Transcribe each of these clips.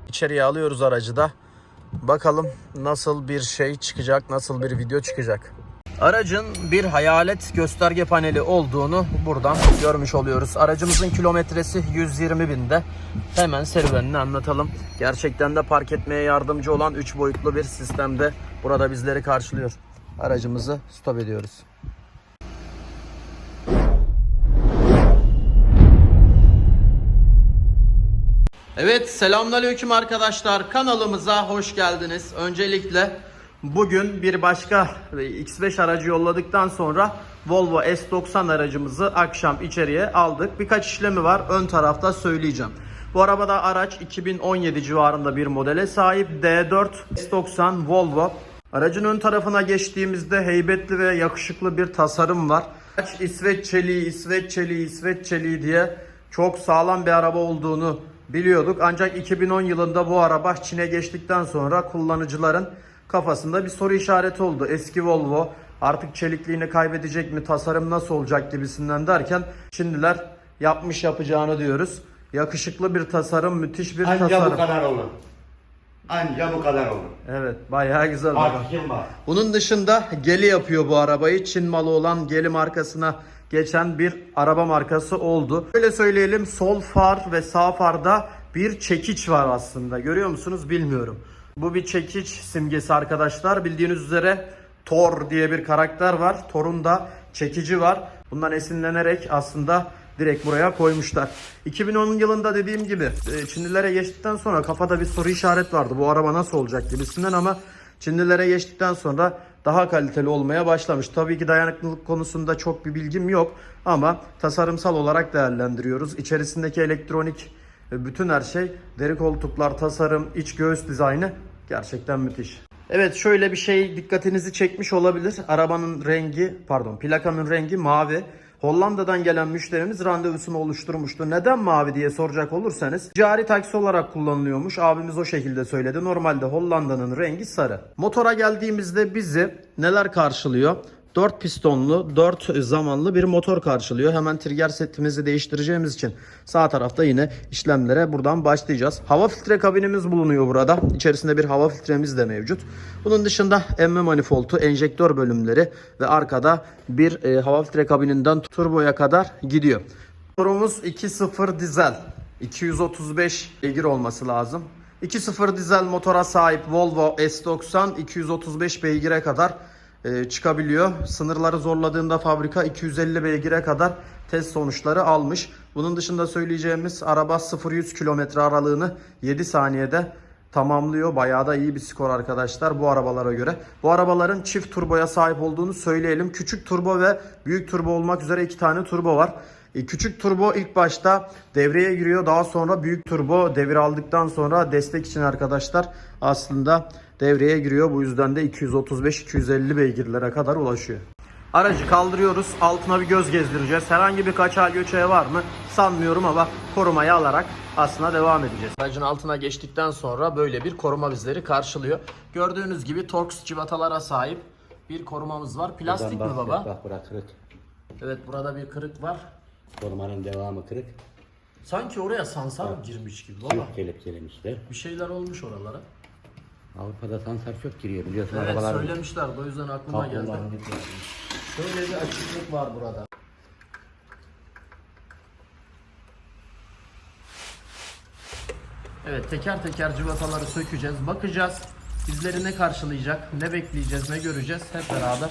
İçeriye alıyoruz aracı da. Bakalım nasıl bir şey çıkacak, nasıl bir video çıkacak. Aracın bir hayalet gösterge paneli olduğunu buradan görmüş oluyoruz. Aracımızın kilometresi 120 binde. Hemen serüvenini anlatalım. Gerçekten de park etmeye yardımcı olan 3 boyutlu bir sistemde burada bizleri karşılıyor. Aracımızı stop ediyoruz. Evet, selamünaleyküm arkadaşlar. Kanalımıza hoş geldiniz. Öncelikle bugün bir başka X5 aracı yolladıktan sonra Volvo S90 aracımızı akşam içeriye aldık. Birkaç işlemi var. Ön tarafta söyleyeceğim. Bu arabada araç 2017 civarında bir modele sahip. D4 S90 Volvo. Aracın ön tarafına geçtiğimizde heybetli ve yakışıklı bir tasarım var. Araç İsveç çeliği diye çok sağlam bir araba olduğunu biliyorduk. Ancak 2010 yılında bu araba Çin'e geçtikten sonra kullanıcıların kafasında bir soru işareti oldu. Eski Volvo artık çelikliğini kaybedecek mi, tasarım nasıl olacak gibisinden derken Çinliler yapmış yapacağını diyoruz. Yakışıklı bir tasarım, müthiş bir tasarım. Anca bu kadar olur. Anca bu kadar olur. Evet, bayağı güzel. Artışım var. Bunun dışında Geely yapıyor bu arabayı. Çin malı olan Geely markasına geçen bir araba markası oldu. Böyle söyleyelim, sol far ve sağ farda bir çekiç var aslında. Görüyor musunuz bilmiyorum. Bu bir çekiç simgesi arkadaşlar. Bildiğiniz üzere Thor diye bir karakter var. Thor'un da çekici var. Bundan esinlenerek aslında direkt buraya koymuşlar. 2010 yılında dediğim gibi Çinlilere geçtikten sonra kafada bir soru işaret vardı. Bu araba nasıl olacak gibisinden ama Çinlilere geçtikten sonra daha kaliteli olmaya başlamış. Tabii ki dayanıklılık konusunda çok bir bilgim yok ama tasarımsal olarak değerlendiriyoruz. İçerisindeki elektronik bütün her şey, deri koltuklar, tasarım, iç göğüs dizaynı gerçekten müthiş. Evet, şöyle bir şey dikkatinizi çekmiş olabilir. Arabanın rengi, plakanın rengi mavi. Hollanda'dan gelen müşterimiz randevusunu oluşturmuştu. Neden mavi diye soracak olursanız ticari taksi olarak kullanılıyormuş. Abimiz o şekilde söyledi. Normalde Hollanda'nın rengi sarı. Motora geldiğimizde bizi neler karşılıyor? 4 pistonlu, 4 zamanlı bir motor karşılıyor. Hemen trigger setimizi değiştireceğimiz için sağ tarafta yine işlemlere buradan başlayacağız. Hava filtre kabinimiz bulunuyor burada. İçerisinde bir hava filtremiz de mevcut. Bunun dışında emme manifoldu, enjektör bölümleri ve arkada bir hava filtre kabininden turboya kadar gidiyor. Motorumuz 2.0 dizel. 235 beygir olması lazım. 2.0 dizel motora sahip Volvo S90 235 beygire kadar çıkabiliyor. Sınırları zorladığında fabrika 250 beygire kadar test sonuçları almış. Bunun dışında söyleyeceğimiz araba 0-100 kilometre aralığını 7 saniyede tamamlıyor. Bayağı da iyi bir skor arkadaşlar bu arabalara göre. Bu arabaların çift turboya sahip olduğunu söyleyelim. Küçük turbo ve büyük turbo olmak üzere 2 tane turbo var. Küçük turbo ilk başta devreye giriyor. Daha sonra büyük turbo devir aldıktan sonra destek için arkadaşlar aslında devreye giriyor. Bu yüzden de 235-250 beygirlere kadar ulaşıyor. Aracı kaldırıyoruz. Altına bir göz gezdireceğiz. Herhangi bir kaçağı göçeği var mı? Sanmıyorum ama korumayı alarak aslında devam edeceğiz. Aracın altına geçtikten sonra böyle bir koruma bizleri karşılıyor. Gördüğünüz gibi Torx civatalara sahip bir korumamız var. Plastik mi baba? Bak burası kırık. Evet, burada bir kırık var. Korumanın devamı kırık. Sanki oraya sansar girmiş gibi baba. Çift kelepçelemişler. Bir şeyler olmuş oralara. Avrupa'da sansar çok giriyor biliyorsun. Evet, arabalar. söylemişlerdi, o yüzden aklıma geldi. Şöyle bir açıklık var burada. Evet, teker teker cıvataları sökeceğiz. Bakacağız. Bizleri ne karşılayacak, ne bekleyeceğiz, ne göreceğiz hep beraber.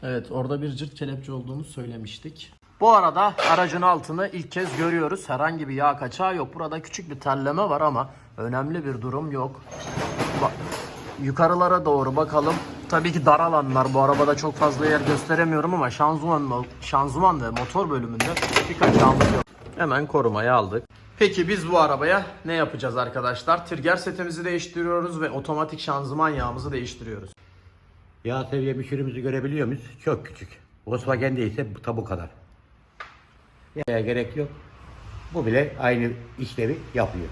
Evet, orada bir cırt kelepçe olduğunu söylemiştik. Bu arada aracın altını ilk kez görüyoruz. Herhangi bir yağ kaçağı yok. Burada küçük bir terleme var ama önemli bir durum yok. Bak, yukarılara doğru bakalım. Tabii ki dar alanlar. Bu arabada çok fazla yer gösteremiyorum ama şanzıman ve motor bölümünde birkaç yağmur yok. Hemen korumaya aldık. Peki biz bu arabaya ne yapacağız arkadaşlar? Trigger setimizi değiştiriyoruz ve otomatik şanzıman yağımızı değiştiriyoruz. Yağ seviye müşürümüzü görebiliyor muyuz? Çok küçük. Volkswagen'de ise bu kadar. Yağya gerek yok. Bu bile aynı işlevi yapıyor.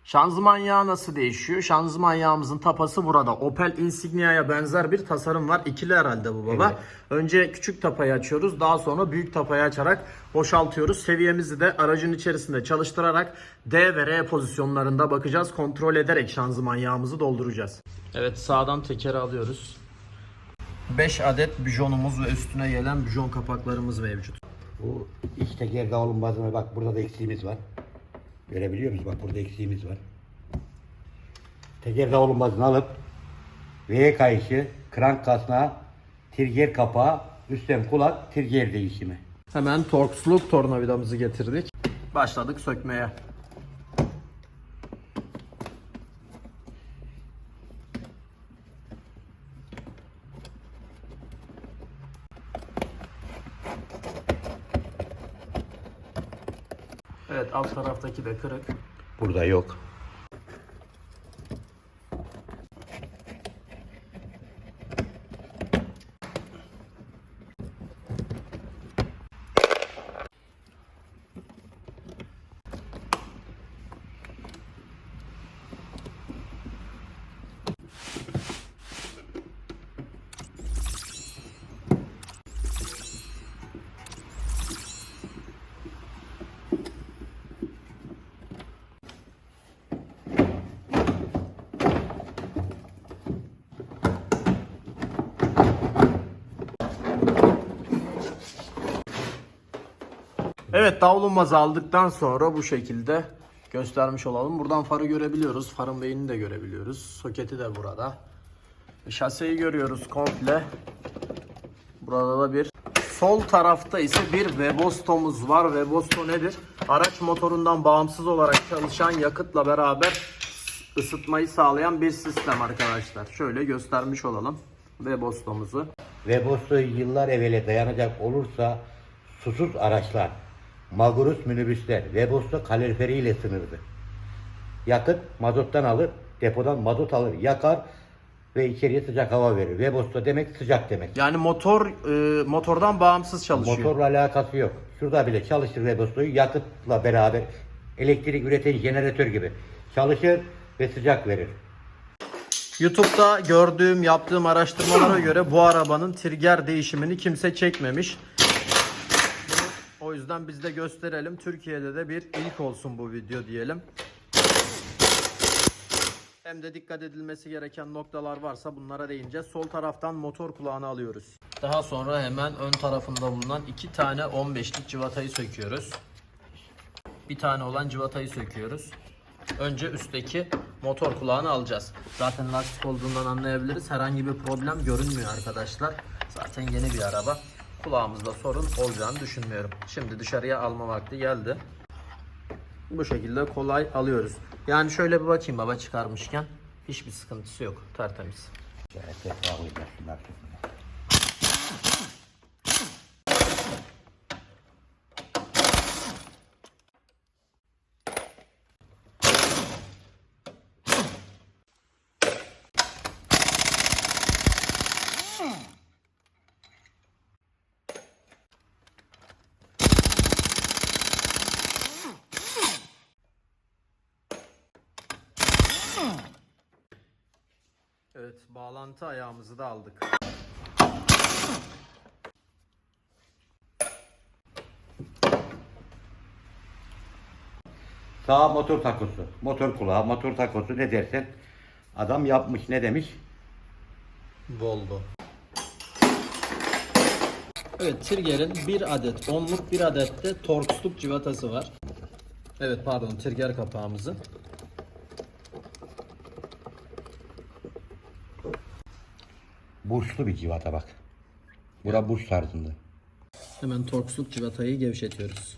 Şanzıman yağı nasıl değişiyor? Şanzıman yağımızın tapası burada. Opel Insignia'ya benzer bir tasarım var. İkili herhalde bu baba. Evet. Önce küçük tapayı açıyoruz. Daha sonra büyük tapayı açarak boşaltıyoruz. Seviyemizi de aracın içerisinde çalıştırarak D ve R pozisyonlarında bakacağız. Kontrol ederek şanzıman yağımızı dolduracağız. Evet, sağdan tekeri alıyoruz. 5 adet bijonumuz ve üstüne gelen bijon kapaklarımız mevcut. Bu iç teker dağılım bak burada da eksiğimiz var. Görebiliyor musunuz? Bak burada eksiğimiz var. Teker dağılım bazını alıp V kayışı, krank kasnağı, trigger kapağı, üstten kulak, trigger değişimi. Hemen Torx'luk tornavidamızı getirdik. Başladık sökmeye. Evet, alt taraftaki de kırık. Burada yok. Evet, davlumbazı aldıktan sonra bu şekilde göstermiş olalım. Buradan farı görebiliyoruz. Farın beynini de görebiliyoruz. Soketi de burada. Şaseyi görüyoruz komple. Burada da bir. Sol tarafta ise bir Webasto'muz var. Webasto nedir? Araç motorundan bağımsız olarak çalışan yakıtla beraber ısıtmayı sağlayan bir sistem arkadaşlar. Şöyle göstermiş olalım Webasto'muzu. Webasto yıllar evvele dayanacak olursa susuz araçlar, Magurus minibüsler Webasto kaloriferiyle sınırdı. Yakıt mazottan alır, depodan mazot alır, yakar ve içeriye sıcak hava verir. Webasto demek sıcak demek. Yani motordan bağımsız çalışıyor. Motorla alakası yok. Şurada bile çalışır Webasto'yu yakıtla beraber elektrik üreten jeneratör gibi çalışır ve sıcak verir. YouTube'da gördüğüm, yaptığım araştırmalara göre bu arabanın trigger değişimini kimse çekmemiş. O yüzden biz de gösterelim. Türkiye'de de bir ilk olsun bu video diyelim. Hem de dikkat edilmesi gereken noktalar varsa bunlara değineceğiz. Sol taraftan motor kulağını alıyoruz. Daha sonra hemen ön tarafında bulunan 2 tane 15'lik civatayı söküyoruz. Bir tane olan civatayı söküyoruz. Önce üstteki motor kulağını alacağız. Zaten lastik olduğundan anlayabiliriz. Herhangi bir problem görünmüyor arkadaşlar. Zaten yeni bir araba. Kulağımızda sorun olacağını düşünmüyorum. Şimdi dışarıya alma vakti geldi. Bu şekilde kolay alıyoruz. Yani şöyle bir bakayım baba çıkarmışken. Hiçbir sıkıntısı yok. Tertemiz. Evet, bağlantı ayağımızı da aldık. Sağ motor takosu, motor kulağı, motor takosu ne dersen adam yapmış ne demiş? Volvo. Evet, trigger'in bir adet onluk, bir adet de Torx'luk civatası var. Evet, pardon, trigger kapağımızı. Burçlu bir civata bak. Bura burç tarzında. Hemen Torx'luk civatayı gevşetiyoruz.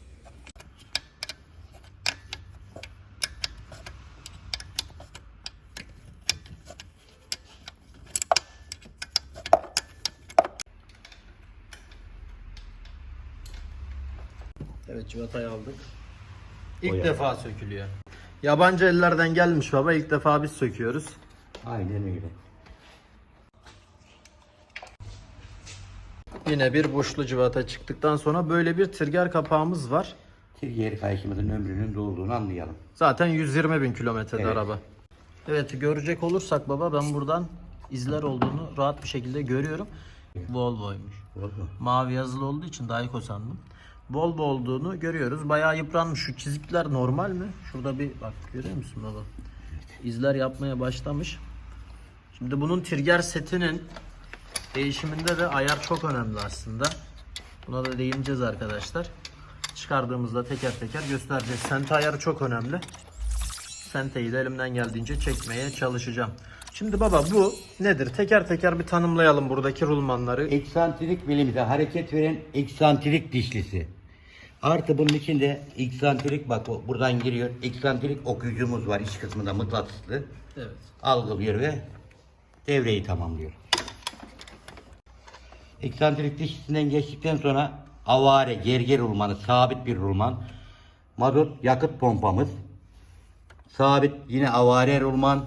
Evet, civatayı aldık. İlk O defa sökülüyor. Yabancı ellerden gelmiş baba. İlk defa biz söküyoruz. Aynen öyle. Yine bir boşlu civata çıktıktan sonra böyle bir trigger kapağımız var. Tirger kayışımızın ömrünün dolduğunu anlayalım. Zaten 120 bin kilometrede Evet. araba. Evet, görecek olursak baba, ben buradan izler olduğunu rahat bir şekilde görüyorum. Volvo'ymuş. Volvo. Mavi yazılı olduğu için Dayko sandım. Volvo olduğunu görüyoruz. Bayağı yıpranmış. Şu çizikler normal mi? Şurada bir bak, görüyor musun baba? İzler yapmaya başlamış. Şimdi bunun trigger setinin değişiminde de ayar çok önemli aslında. Buna da değineceğiz arkadaşlar. Çıkardığımızda teker teker göstereceğiz. Sente ayarı çok önemli. Senteyi de elimden geldiğince çekmeye çalışacağım. Şimdi baba, bu nedir? Teker teker bir tanımlayalım buradaki rulmanları. Eksantrik bilimize hareket veren eksantrik dişlisi. Artı bunun içinde eksantrik, bak o buradan giriyor. Eksantrik okuyucumuz var iç kısmında, mıknatıslı. Evet. Algılıyor ve devreyi tamamlıyor. Eksantrik dişlisinden geçtikten sonra avare gerger rulmanı, sabit bir rulman. Mazot yakıt pompamız. Sabit yine avare rulman.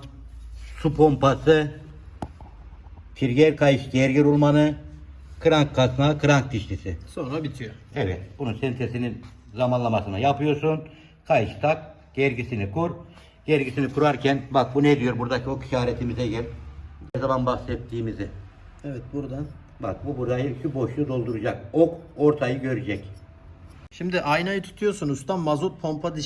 Su pompası. Trigger kayış gerger rulmanı. Krank kasnağı, krank dişlisi. Sonra bitiyor. Evet, bunun sentezinin zamanlamasını yapıyorsun. Kayış tak, gergisini kur. Gergisini kurarken bak bu ne diyor, buradaki ok işaretimize gel. Ne zaman bahsettiğimizi. Evet, buradan. Bak bu burayı, şu boşluğu dolduracak. Ok ortayı görecek. Şimdi aynayı tutuyorsun usta. Mazot pompa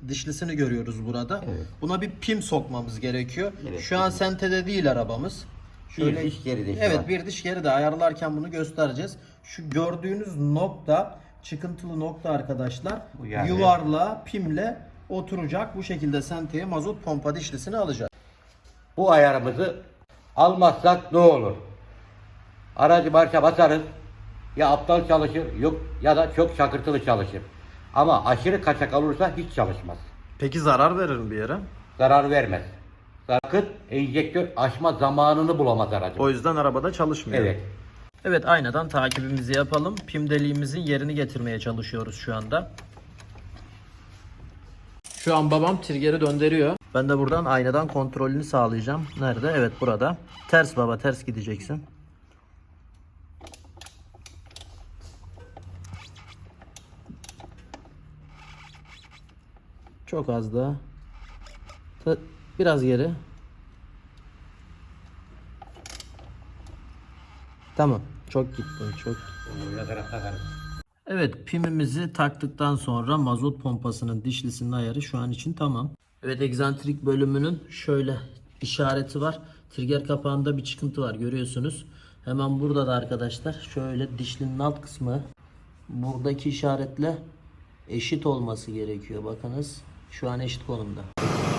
dişlisini görüyoruz burada. Evet. Buna bir pim sokmamız gerekiyor. Evet, Şu an sentede değil arabamız. Bir diş geride şu Evet, an. bir diş geride. Ayarlarken bunu göstereceğiz. Şu gördüğünüz nokta, çıkıntılı nokta arkadaşlar. Bu yani. Yuvarlığa, pimle oturacak. Bu şekilde senteye mazot pompa dişlisini alacağız. Bu ayarımızı almazsak ne olur? Aracı marşa basarız. Ya aptal çalışır, yok ya da çok şakırtılı çalışır. Ama aşırı kaçak olursa hiç çalışmaz. Peki zarar verir mi bir yere? Zarar vermez. Yakıt enjektör açma zamanını bulamaz aracı. O yüzden arabada çalışmıyor. Evet. Evet, aynadan takibimizi yapalım. Pim deliğimizin yerini getirmeye çalışıyoruz şu anda. Şu an babam trigger'i döndürüyor. Ben de buradan aynadan kontrolünü sağlayacağım. Nerede? Evet, burada. Ters baba, ters gideceksin. Çok az daha. Biraz geri. Tamam. Çok gittin, çok. Evet, pimimizi taktıktan sonra mazot pompasının dişlisinin ayarı şu an için tamam. Evet, egzantrik bölümünün şöyle işareti var. Trigger kapağında bir çıkıntı var, görüyorsunuz. Hemen burada da arkadaşlar şöyle dişlinin alt kısmı buradaki işaretle eşit olması gerekiyor. Bakınız, şu an eşit konumda.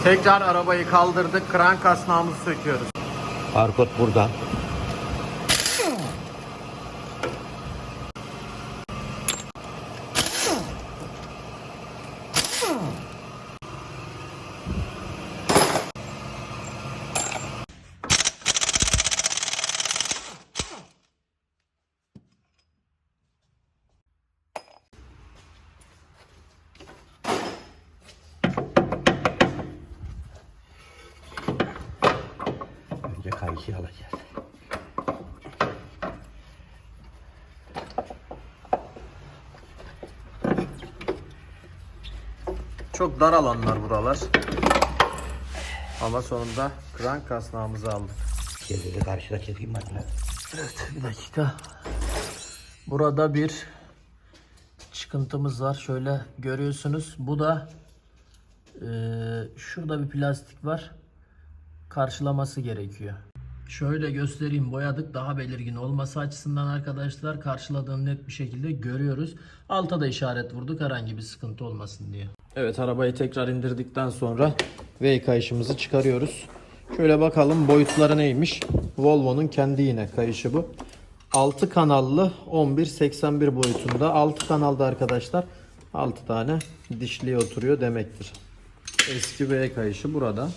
Tekrar arabayı kaldırdık. Krank kasnağımızı söküyoruz. Barkod burada. Önce kayışı alacağız. Çok dar alanlar buralar. Ama sonunda krank kasnağımızı aldık. Şöyle karşıda çekeyim bak. Evet, bir dakika. Burada bir çıkıntımız var. Şöyle görüyorsunuz. Bu da şurada bir plastik var. Karşılaması gerekiyor. Şöyle göstereyim, boyadık daha belirgin olması açısından arkadaşlar, karşıladığını net bir şekilde görüyoruz. Alta da işaret vurduk herhangi bir sıkıntı olmasın diye. Evet, arabayı tekrar indirdikten sonra V kayışımızı çıkarıyoruz. Şöyle bakalım boyutları neymiş. Volvo'nun kendi yine kayışı bu. 6 kanallı 11.81 boyutunda. 6 kanalda arkadaşlar 6 tane dişliye oturuyor demektir. Eski V kayışı burada.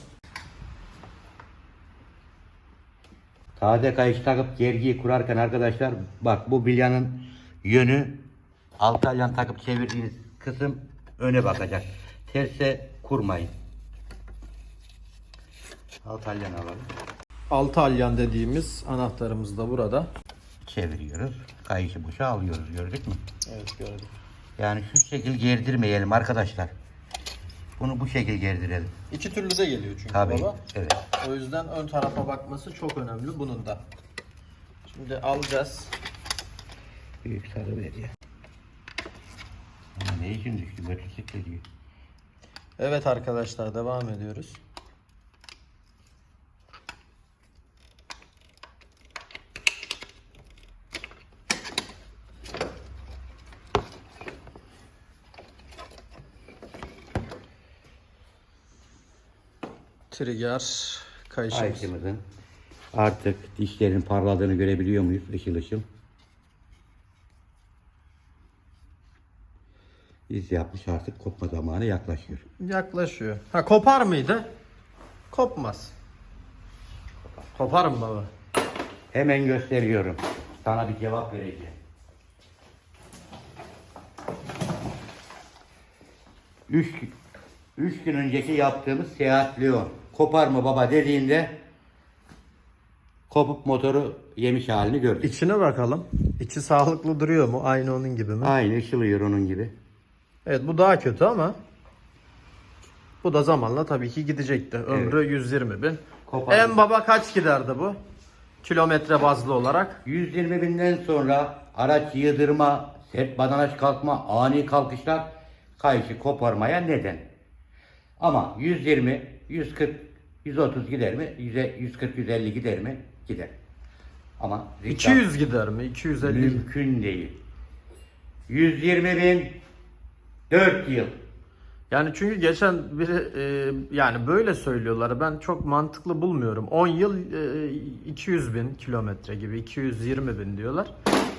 Taze kayış takıp gergiyi kurarken arkadaşlar bak bu bilyanın yönü alt alyan takıp çevirdiğiniz kısım öne bakacak. Terse kurmayın. Alt alyan alalım. 6 alyan dediğimiz anahtarımız da burada. Çeviriyoruz. Kayışı boşa alıyoruz. Gördük mü? Evet, gördük. Yani şu şekil gerdirmeyelim arkadaşlar. Bunu bu şekil gerdirelim. İki türlü de geliyor çünkü Tabii. baba. Evet. O yüzden ön tarafa bakması çok önemli bunun da. Şimdi alacağız. Büyük sarı veriyor. Ama ne için düştü? Motosiklet diyor. Evet arkadaşlar, devam ediyoruz. Trigger kayışımız. Ayşemizin artık dişlerin parladığını görebiliyor muyuz? Işıl ışıl. İz yapmış, artık kopma zamanı yaklaşıyor. Yaklaşıyor. Ha, kopar mıydı? Kopmaz. Kopar mı baba? Hemen gösteriyorum. Sana bir cevap vereceğim. 3 gün önceki yaptığımız Seat Leon. Kopar mı baba dediğinde kopup motoru yemiş halini gördük. İçine bakalım. İçi sağlıklı duruyor mu? Aynı onun gibi mi? Aynı ışılıyor onun gibi. Evet, bu daha kötü ama bu da zamanla tabii ki gidecekti. Ömrü 120 bin. Kopardı. En baba kaç giderdi bu? Kilometre bazlı olarak. 120 binden sonra araç yığdırma, sert badanaş kalkma, ani kalkışlar kayışı koparmaya neden. Ama 120, 140, 130 gider mi? 140, 150 gider mi? Gider. Ama 200 gider mi? 250. mümkün değil. 120 bin 4 yıl. Yani çünkü geçen biri yani böyle söylüyorlar. Ben çok mantıklı bulmuyorum. 10 yıl 200 bin kilometre gibi, 220 bin diyorlar.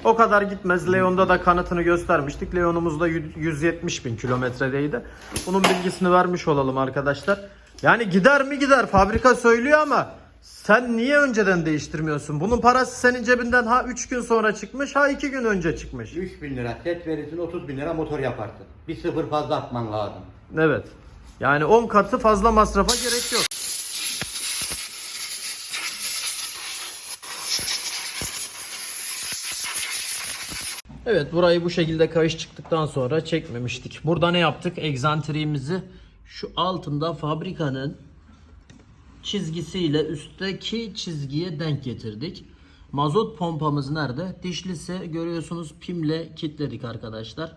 O kadar gitmez. Leon'da da kanıtını göstermiştik. Leon'umuz da 170 bin kilometredeydi. Bunun bilgisini vermiş olalım arkadaşlar. Yani gider mi gider. Fabrika söylüyor ama sen niye önceden değiştirmiyorsun? Bunun parası senin cebinden ha 3 gün sonra çıkmış, ha 2 gün önce çıkmış. 3 bin lira set verirsin, 30 bin lira motor yaparsın. Bir sıfır fazla atman lazım. Evet. Yani 10 katı fazla masrafa gerek yok. Evet, burayı bu şekilde kayış çıktıktan sonra çekmemiştik. Burada ne yaptık? Egzantriğimizi şu altında fabrikanın çizgisiyle üstteki çizgiye denk getirdik. Mazot pompamız nerede? Dişlisi görüyorsunuz, pimle kilitledik arkadaşlar.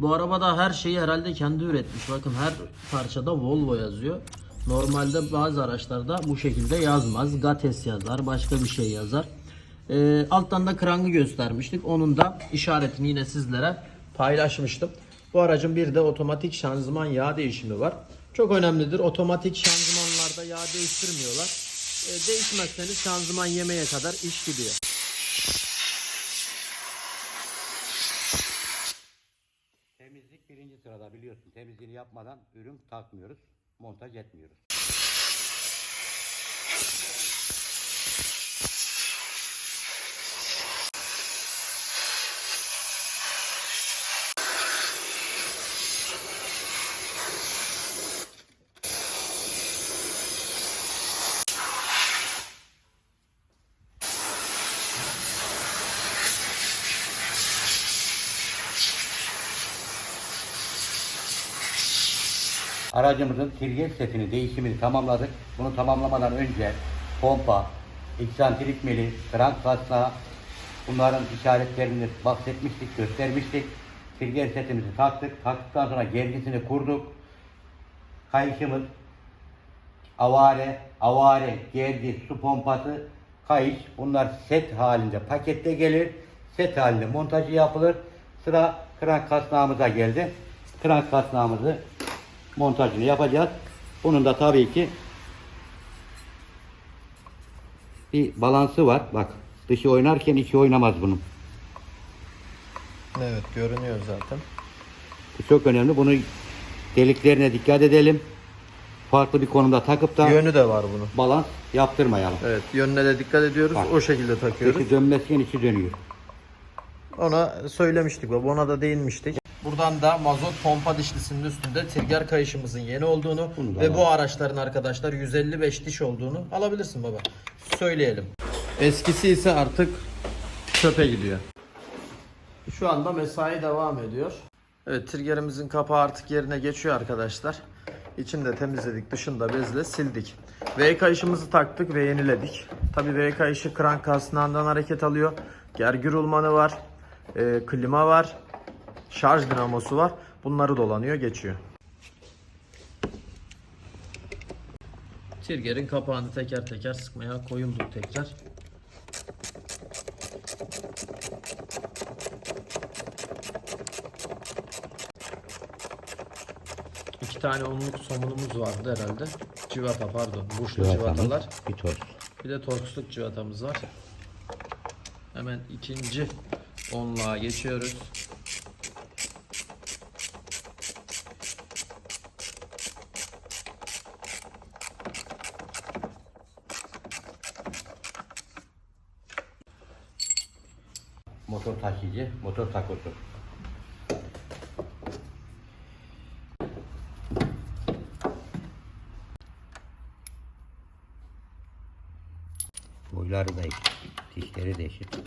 Bu arabada her şeyi herhalde kendi üretmiş. Bakın her parçada Volvo yazıyor. Normalde bazı araçlarda bu şekilde yazmaz. Gates yazar, başka bir şey yazar. Alttan da krangı göstermiştik. Onun da işaretini yine sizlere paylaşmıştım. Bu aracın bir de otomatik şanzıman yağ değişimi var. Çok önemlidir. Otomatik şanzımanlarda yağ değiştirmiyorlar. Değişmezseniz şanzıman yemeye kadar iş gidiyor. Temizlik birinci sırada, biliyorsun. Temizliğini yapmadan ürün takmıyoruz, montaj etmiyoruz. Aracımızın trigger setini, değişimini tamamladık. Bunu tamamlamadan önce pompa, eksantrik mili, krank kasnağı, bunların işaretlerini bahsetmiştik, göstermiştik. Trigger setimizi taktık. Taktıktan sonra gergisini kurduk. Kayışımız avare, gergi, su pompası, kayış. Bunlar set halinde pakette gelir. Set halinde montajı yapılır. Sıra krank kasnağımıza geldi. Krank kasnağımızı montajını yapacağız. Bunun da tabii ki bir balansı var. Bak, dışı oynarken içi oynamaz bunun. Evet, görünüyor zaten. Bu çok önemli. Bunu deliklerine dikkat edelim. Farklı bir konumda takıp da Yönü de var bunun. balans yaptırmayalım. Evet, yönüne de dikkat ediyoruz. Bak, o şekilde takıyoruz. dışı dönmezken içi dönüyor. Ona söylemiştik ve ona da değinmiştik. Buradan da mazot pompa dişlisinin üstünde trigger kayışımızın yeni olduğunu ve bu araçların arkadaşlar 155 diş olduğunu alabilirsin baba. Söyleyelim. Eskisi ise artık çöpe gidiyor. Şu anda mesai devam ediyor. Evet, triggerimizin kapağı artık yerine geçiyor arkadaşlar. İçini de temizledik, dışını da bezle sildik. V kayışımızı taktık ve yeniledik. Tabii V kayışı krank kasnağından hareket alıyor. Gergi rulmanı var, klima var, şarj dinamosu var. Bunları dolanıyor, geçiyor. Trigger'in kapağını teker teker sıkmaya koyulduk tekrar. İki tane onluk somunumuz vardı herhalde. Civata, pardon. Burçlu civatalar. Bir tork. Bir de torksluk civatamız var. Hemen ikinci onluğa geçiyoruz. Motor taşıyıcı, motor takosu. Boyları da eşit, dişleri de eşit.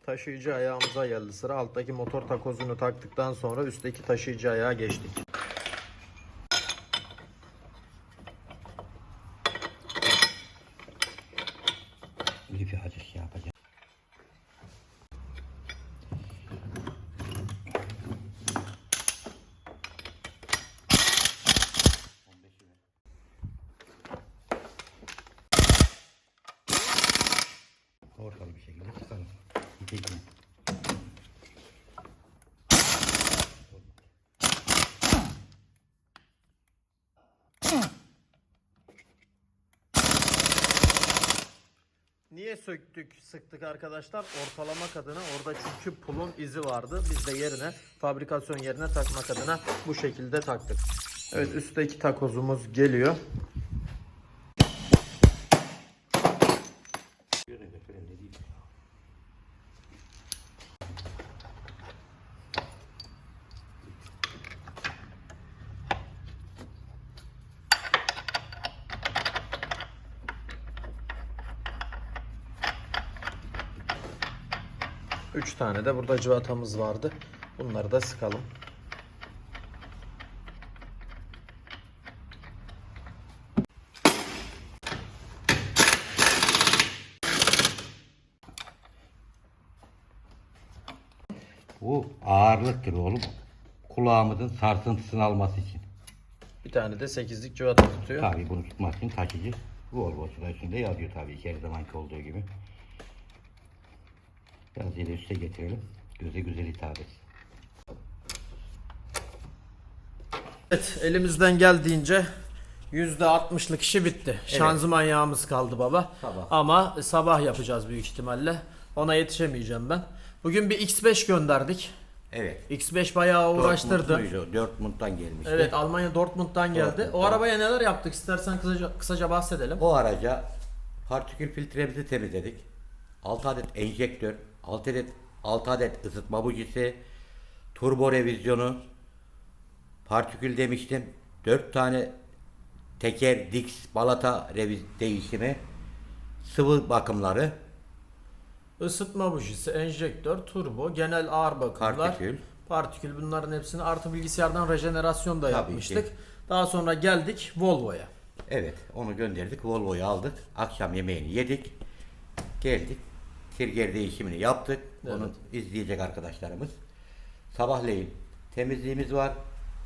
Taşıyıcı ayağımıza geldi sıra. Alttaki motor takozunu taktıktan sonra üstteki taşıyıcı ayağa geçtik. Bir açış şey yapacağım. Ortalı bir şekilde çıkalım. Gideceğim. Niye sıktık arkadaşlar? Ortalamak adına, orada çünkü pulun izi vardı. Biz de yerine, fabrikasyon yerine takmak adına bu şekilde taktık. Evet, üstteki takozumuz geliyor. Üç tane de burada cıvatamız vardı. Bunları da sıkalım. Bu ağırlıktır oğlum. Kulağımızın sarsıntısını alması için. Bir tane de 8'lik cıvata tutuyor. Tabii bunu tutmak için taşıcı Volvo'su da üstünde yazıyor tabii ki her zamanki olduğu gibi. Biraz yine üste getirelim. Göze güzel hitap etsin. Evet, elimizden geldiğince %60'lık işi bitti. Şanzıman yağımız kaldı baba. Sabah. Ama sabah yapacağız büyük ihtimalle. Ona yetişemeyeceğim ben. Bugün bir X5 gönderdik. Evet. X5 bayağı uğraştırdı. Dortmund'dan gelmişti. Evet, Almanya Dortmund'dan geldi. Dortmund'dan. O arabaya neler yaptık istersen kısaca bahsedelim. O araca partikül filtremizi temizledik. 6 adet enjektör, 6 adet ısıtma bujisi, turbo revizyonu, partikül demiştim. 4 tane teker, diks, balata değişimi, sıvı bakımları, Isıtma bujisi, enjektör, turbo, genel ağır bakımlar, partikül. Bunların hepsini artı bilgisayardan rejenerasyon da yapmıştık. ki. Daha sonra geldik Volvo'ya. Evet, onu gönderdik. Volvo'yu aldık. Akşam yemeğini yedik. Geldik. Trigger değişimini yaptık. Evet. Onu izleyecek arkadaşlarımız. Sabahleyin temizliğimiz var.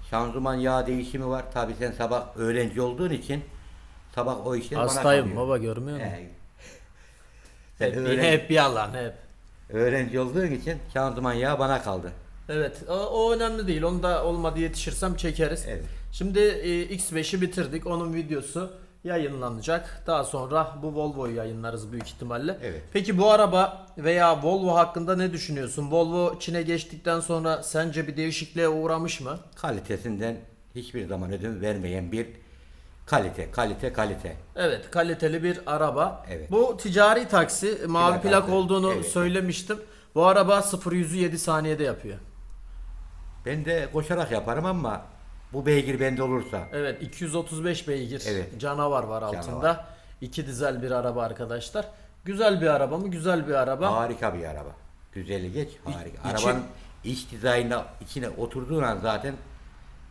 Şanzıman yağ değişimi var. Tabii sen sabah öğrenci olduğun için sabah o işler bana Hastayım kalıyor. baba, görmüyor musun? Sen Hep yalan hep. öğrenci olduğun için şanzıman yağı bana kaldı. Evet, o önemli değil. Onu da olmadı yetişirsem çekeriz. Evet. Şimdi X5'i bitirdik. Onun videosu yayınlanacak. Daha sonra bu Volvo'yu yayınlarız büyük ihtimalle. Evet. Peki bu araba veya Volvo hakkında ne düşünüyorsun? Volvo Çin'e geçtikten sonra sence bir değişikliğe uğramış mı? Kalitesinden hiçbir zaman ödün vermeyen bir kalite. Evet, kaliteli bir araba. Evet. Bu ticari taksi, mavi Plakası, plak olduğunu evet. söylemiştim. Bu araba 0-100'ü 7 saniyede yapıyor. Ben de koşarak yaparım ama bu beygir bende olursa. Evet, 235 beygir. Evet. Canavar var altında. Canavar. 2 dizel bir araba arkadaşlar. Güzel bir araba mı? Güzel bir araba. Harika bir araba. Güzeli geç, harika. İçi- Arabanın iç dizaynına içine oturduğun an zaten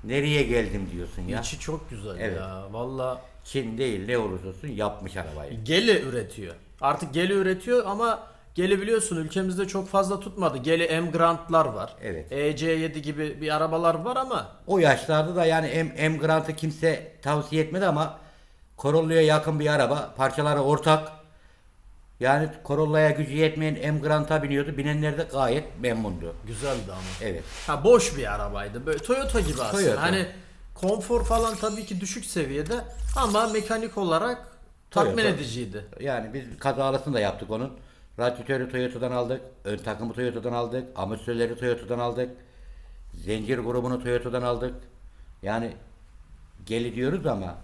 nereye geldim diyorsun ya. İçi çok güzel Evet. ya. Valla Çin değil ne olursa olsun yapmış arabayı. Geli üretiyor. Artık Geli üretiyor ama Geli biliyorsun ülkemizde çok fazla tutmadı. Geli M Grand'lar var. Evet. EC7 gibi bir arabalar var ama O yaşlarda da yani M Grand'ı kimse tavsiye etmedi ama Corolla'ya yakın bir araba. Parçaları ortak. Yani Corolla'ya gücü yetmeyen M Grand'a biniyordu. Binenler de gayet memnundu. güzeldi ama. Evet. Ha, boş bir arabaydı. Böyle Toyota gibi aslında. Toyota. Hani konfor falan tabii ki düşük seviyede ama mekanik olarak tatmin Toyota. ediciydi. Yani biz kazalısını da yaptık onun. Radyatörü Toyota'dan aldık. Ön takımı Toyota'dan aldık. Amortisörleri Toyota'dan aldık. Zincir grubunu Toyota'dan aldık. Yani geli diyoruz ama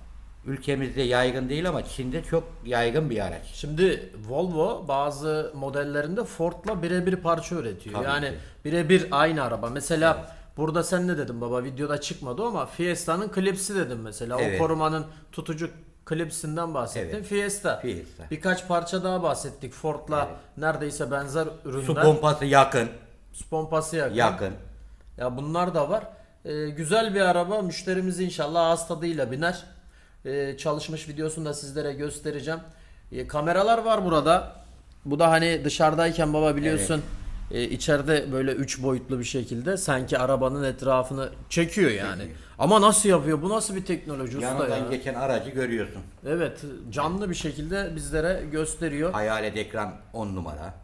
ülkemizde yaygın değil ama Çin'de çok yaygın bir araç. Şimdi Volvo bazı modellerinde Ford'la birebir parça üretiyor. Tabii yani ki. birebir aynı araba. Mesela burada sen ne dedin baba? Videoda çıkmadı ama Fiesta'nın klipsi dedim mesela. Evet. O korumanın tutucu klipsinden bahsettin. Evet. Fiesta. Fiesta. Birkaç parça daha bahsettik. Ford'la neredeyse benzer ürünler. Su pompası yakın. Su pompası yakın. Yakın. Ya bunlar da var. Güzel bir araba. Müşterimiz inşallah ağız tadıyla biner. Çalışmış videosunu da sizlere göstereceğim. Kameralar var burada. Bu da hani dışarıdayken baba biliyorsun içeride böyle 3 boyutlu bir şekilde sanki arabanın etrafını çekiyor yani. Çekiyor. Ama nasıl yapıyor? Bu nasıl bir teknoloji usta Yanından ya? geçen aracı görüyorsun. Evet, canlı bir şekilde bizlere gösteriyor. Hayalet ekran 10 numara.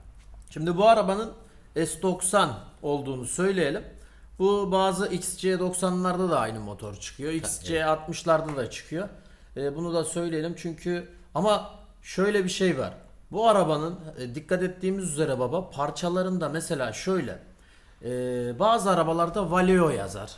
Şimdi bu arabanın S90 olduğunu söyleyelim. Bu bazı XC90'larda da aynı motor çıkıyor. XC60'larda da çıkıyor. Bunu da söyleyelim çünkü ama şöyle bir şey var. Bu arabanın dikkat ettiğimiz üzere baba parçalarında mesela şöyle bazı arabalarda Valeo yazar.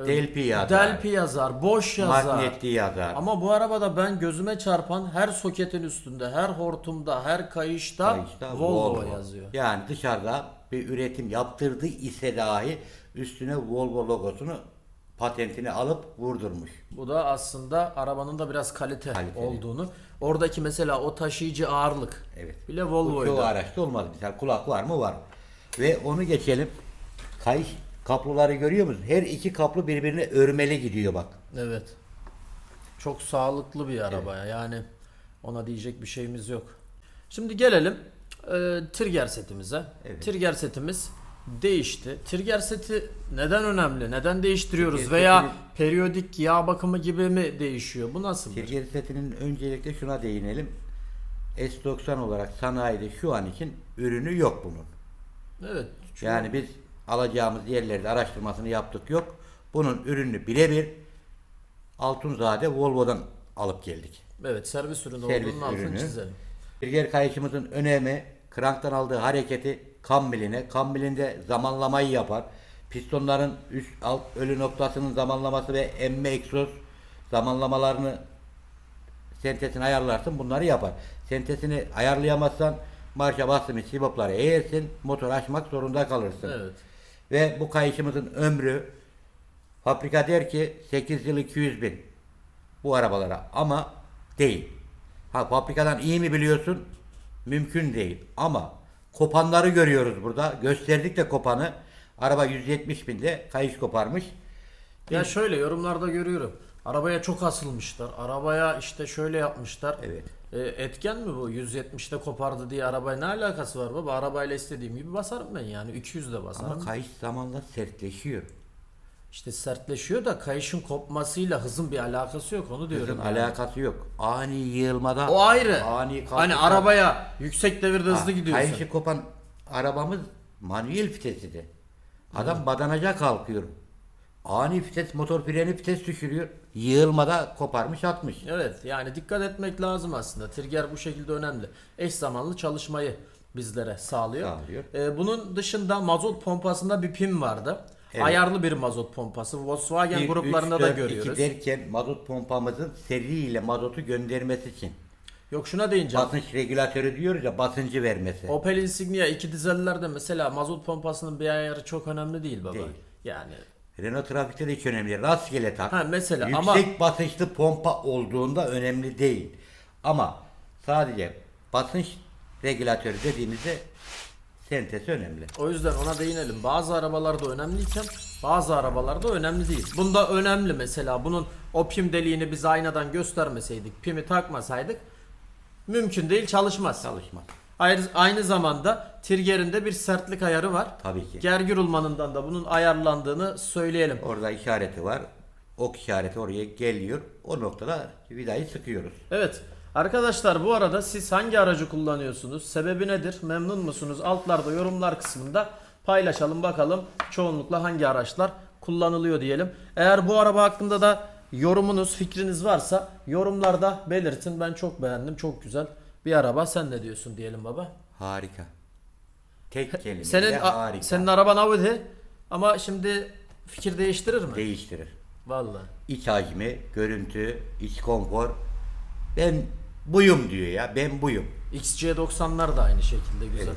Delphi yazar. Delphi yazar, Bosch yazar. Magnetli yazar. Ama bu arabada ben gözüme çarpan her soketin üstünde, her hortumda, her kayışta İşte Volvo yazıyor. Yani dışarıda bir üretim yaptırdı ise dahi üstüne Volvo logosunu patentini alıp vurdurmuş. Bu da aslında arabanın da biraz Kaliteli. olduğunu. Oradaki mesela o taşıyıcı ağırlık Evet. bile Bu Volvo'ydu. çoğu araçta olmaz. Mesela kulak var mı? Var. Ve onu geçelim. Kayış kapluları görüyor musun? Her iki kaplu birbirine örmeli gidiyor bak. Evet. Çok sağlıklı bir arabaya. Yani ona diyecek bir şeyimiz yok. Şimdi gelelim trigger setimize. Evet. Trigger setimiz değişti. Trigger seti neden önemli? Neden değiştiriyoruz? Trigger Veya setini- periyodik yağ bakımı gibi mi değişiyor? Bu nasıl? Trigger setinin öncelikle şuna değinelim. S90 olarak sanayide şu an için ürünü yok bunun. Evet. çünkü- Yani biz alacağımız yerlerde araştırmasını yaptık yok. Bunun ürünü birebir Altunzade Volvo'dan alıp geldik. Evet, servis ürünü Servis olduğunun altını ürünü. çizelim. Trigger kayışımızın önemi kranktan aldığı hareketi kam miline. Kam milinde zamanlamayı yapar. Pistonların üst alt ölü noktasının zamanlaması ve emme egzoz zamanlamalarını sentezini ayarlarsın bunları yapar. Sentezini ayarlayamazsan marşa bastın sibopları eğersin motor açmak zorunda kalırsın. Evet. Ve bu kayışımızın ömrü fabrika der ki 8 yıl 200 bin bu arabalara ama değil. Ha fabrikadan iyi mi biliyorsun? Mümkün değil. Ama kopanları görüyoruz burada. Gösterdik de kopanı. Araba 170 binde kayış koparmış. Ya şöyle yorumlarda görüyorum. Arabaya çok asılmışlar. Arabaya işte şöyle yapmışlar. Evet. Etken mi bu? 170'te kopardı diye arabaya ne alakası var baba? Arabayla istediğim gibi basarım ben yani. 200 de basarım. Ama kayış zamanla sertleşiyor. İşte sertleşiyor da kayışın kopmasıyla hızın bir alakası yok onu diyorum. Hızın yani. alakası yok. Ani yığılmada O ayrı. ani Hani kalkışta- arabaya yüksek devirde hızlı gidiyorsun. Kayışı kopan arabamız manuel vitesiydi. Adam badanaca kalkıyor. Ani vites, motor freni vites düşürüyor. Yığılmada koparmış atmış. Evet yani dikkat etmek lazım aslında. Trigger bu şekilde önemli. Eş zamanlı çalışmayı bizlere sağlıyor. Sağlıyor. Bunun dışında mazot pompasında bir pin vardı. Evet. Ayarlı bir mazot pompası. Volkswagen 1, gruplarında 3, da 4, görüyoruz. 2 derken mazot pompamızın seriyle mazotu göndermesi için. Yok şuna değineceğim. Basınç regülatörü diyoruz ya, basıncı vermesi. Opel Insignia 2 dizellerde mesela mazot pompasının bir ayarı çok önemli değil baba. Değil. Yani Renault Trafik'te de hiç önemli değil. Rastgele tak. Ha, mesela Yüksek basınçlı pompa olduğunda önemli değil. Ama sadece basınç regülatörü dediğimizde sentezi önemli. o yüzden ona değinelim. Bazı arabalarda önemliyken bazı arabalarda önemli değil. Bunda önemli mesela. Bunun o pim deliğini biz aynadan göstermeseydik, pimi takmasaydık mümkün değil, çalışmaz. Çalışmaz. Aynı zamanda triggerinde bir sertlik ayarı var. Tabii ki. Gergir ulmanından da bunun ayarlandığını söyleyelim. Orada işareti var. Ok işareti oraya geliyor. O noktada vidayı sıkıyoruz. Evet. Arkadaşlar bu arada siz hangi aracı kullanıyorsunuz? Sebebi nedir? Memnun musunuz? Altlarda yorumlar kısmında paylaşalım bakalım. Çoğunlukla hangi araçlar kullanılıyor diyelim. Eğer bu araba hakkında da yorumunuz, fikriniz varsa yorumlarda belirtin. Ben çok beğendim. Çok güzel bir araba. Sen ne diyorsun diyelim baba? Harika. Tek kelimeyle Senin harika. senin araban Audi ama şimdi fikir değiştirir mi? Değiştirir. Vallahi. İç hacmi, görüntü, iç konfor. Ben buyum diyor ya. Ben buyum. XC90'lar da aynı şekilde güzel.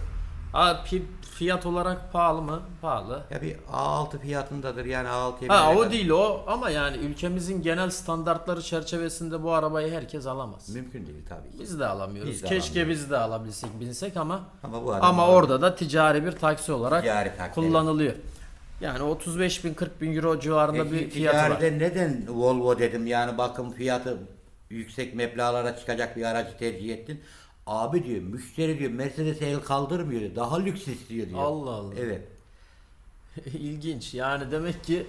Evet. Fiyat olarak pahalı mı? Pahalı. Ya bir A6 fiyatındadır yani A6'ya Ha binene o kadar. değil o ama yani ülkemizin genel standartları çerçevesinde bu arabayı herkes alamaz. Mümkün değil tabii ki. Biz de alamıyoruz. Biz de Keşke alamıyoruz. biz de alabilsek, binsek ama Ama bu araba ama var. orada da ticari bir taksi olarak Ticari taksi, kullanılıyor. Yani 35 bin 40 bin euro civarında bir Peki fiyatı var. ticaride neden Volvo dedim, yani bakım fiyatı yüksek meblağlara çıkacak bir aracı tercih ettin. Abi diyor, müşteri diyor Mercedes'e el kaldırmıyor diyor. Daha lüks istiyor diyor. Allah Allah. Evet. İlginç. Yani demek ki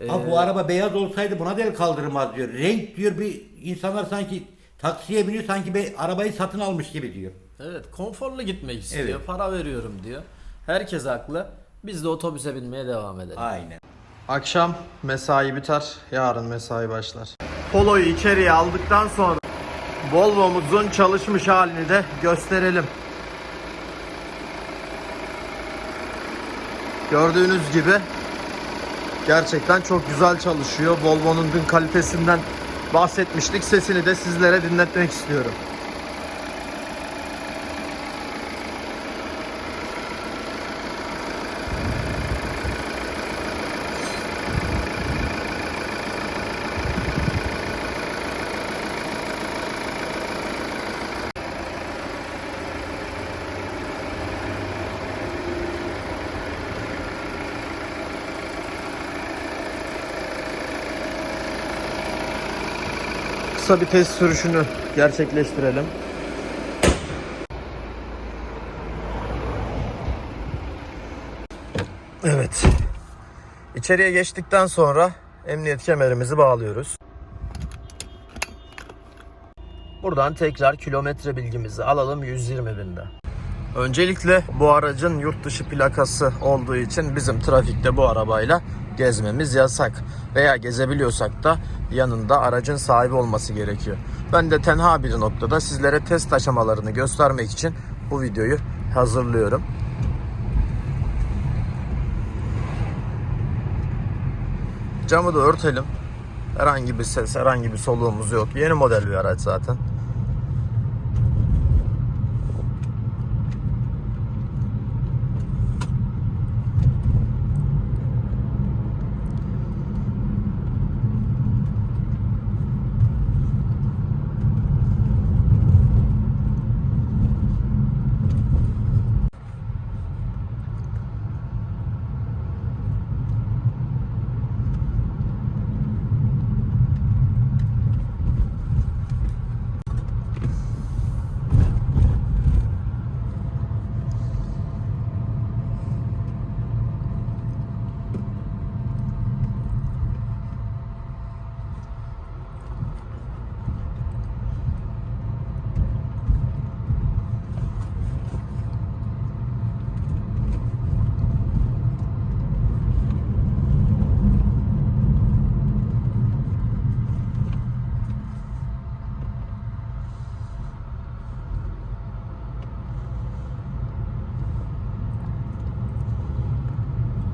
Abi bu araba beyaz olsaydı buna da el kaldırmaz diyor. Renk diyor, bir insanlar sanki taksiye biniyor, sanki arabayı satın almış gibi diyor. evet konforlu gitmek istiyor. Evet. Para veriyorum diyor. Herkes haklı. Biz de otobüse binmeye devam edelim. Aynen. Akşam mesai biter, yarın mesai başlar. Polo'yu içeriye aldıktan sonra Volvo'muzun çalışmış halini de gösterelim. Gördüğünüz gibi gerçekten çok güzel çalışıyor. Volvo'nun dün kalitesinden bahsetmiştik. Sesini de sizlere dinletmek istiyorum. Kısa bir test sürüşünü gerçekleştirelim. Evet. İçeriye geçtikten sonra emniyet kemerimizi bağlıyoruz. Buradan tekrar kilometre bilgimizi alalım 120 binde. Öncelikle bu aracın yurt dışı plakası olduğu için bizim trafikte bu arabayla gezmemiz yasak. Veya gezebiliyorsak da yanında aracın sahibi olması gerekiyor. Ben de tenha bir noktada sizlere test aşamalarını göstermek için bu videoyu hazırlıyorum. Camı da örtelim. Herhangi bir ses, herhangi bir soluğumuz yok. Yeni model bir araç zaten.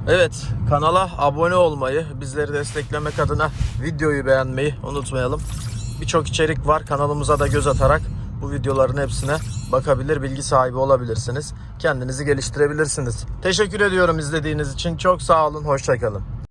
Evet, kanala abone olmayı, bizleri desteklemek adına videoyu beğenmeyi unutmayalım. Birçok içerik var, kanalımıza da göz atarak bu videoların hepsine bakabilir, bilgi sahibi olabilirsiniz. Kendinizi geliştirebilirsiniz. Teşekkür ediyorum izlediğiniz için. Çok sağ olun, hoşça kalın.